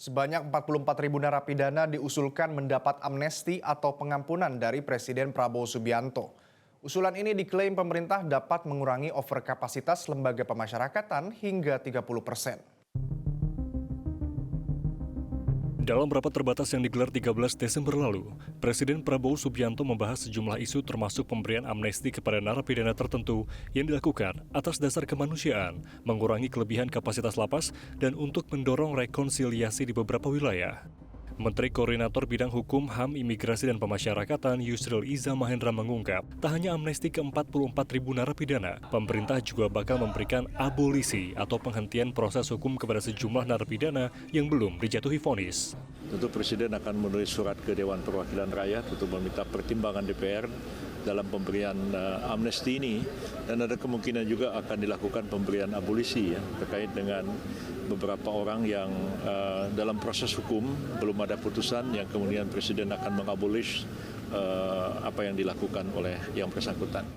Sebanyak 44.000 narapidana diusulkan mendapat amnesti atau pengampunan dari Presiden Prabowo Subianto. Usulan ini diklaim pemerintah dapat mengurangi overkapasitas lembaga pemasyarakatan hingga 30%. Dalam rapat terbatas yang digelar 13 Desember lalu, Presiden Prabowo Subianto membahas sejumlah isu termasuk pemberian amnesti kepada narapidana tertentu yang dilakukan atas dasar kemanusiaan, mengurangi kelebihan kapasitas lapas, dan untuk mendorong rekonsiliasi di beberapa wilayah. Menteri Koordinator Bidang Hukum, HAM, Imigrasi, dan Pemasyarakatan Yusril Iza Mahendra mengungkap, tak hanya amnesti ke 44.000 narapidana, pemerintah juga bakal memberikan abolisi atau penghentian proses hukum kepada sejumlah narapidana yang belum dijatuhi vonis. Tentu Presiden akan menulis surat ke Dewan Perwakilan Rakyat untuk meminta pertimbangan DPR dalam pemberian amnesti ini, dan ada kemungkinan juga akan dilakukan pemberian abolisi terkait dengan beberapa orang yang dalam proses hukum belum ada putusan yang kemudian Presiden akan mengabolish apa yang dilakukan oleh yang bersangkutan.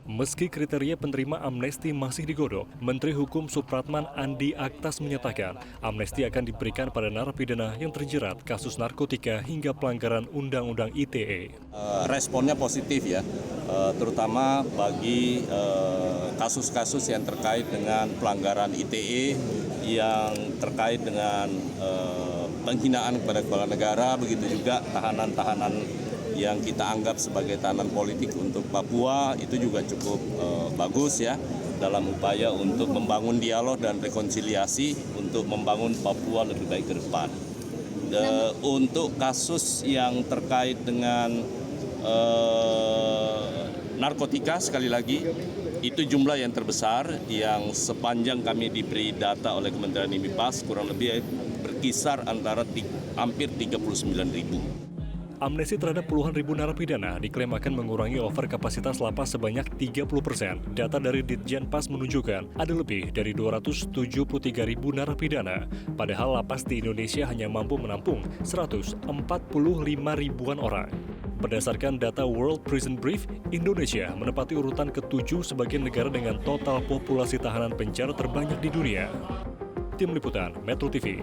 Meski kriteria penerima amnesti masih digodok, Menteri Hukum Supratman Andi Aktas menyatakan amnesti akan diberikan pada narapidana yang terjerat kasus narkotika hingga pelanggaran Undang-Undang ITE. Responnya positif ya, terutama bagi kasus-kasus yang terkait dengan pelanggaran ITE yang terkait dengan penghinaan kepada kepala negara, begitu juga tahanan-tahanan yang kita anggap sebagai tahanan politik untuk Papua, itu juga cukup bagus ya dalam upaya untuk membangun dialog dan rekonsiliasi untuk membangun Papua lebih baik ke depan. Untuk kasus yang terkait dengan narkotika, sekali lagi itu jumlah yang terbesar yang sepanjang kami diberi data oleh Kementerian IMIPAS kurang lebih berkisar antara hampir 39.000. Amnesti terhadap puluhan ribu narapidana diklaim akan mengurangi overkapasitas lapas sebanyak 30%. Data dari Ditjenpas menunjukkan ada lebih dari 273.000 narapidana, padahal lapas di Indonesia hanya mampu menampung 145 ribuan orang. Berdasarkan data World Prison Brief, Indonesia menempati urutan ke-7 sebagai negara dengan total populasi tahanan penjara terbanyak di dunia. Tim Liputan Metro TV.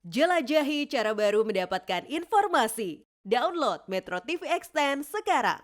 Jelajahi cara baru mendapatkan informasi. Download Metro TV Extend sekarang.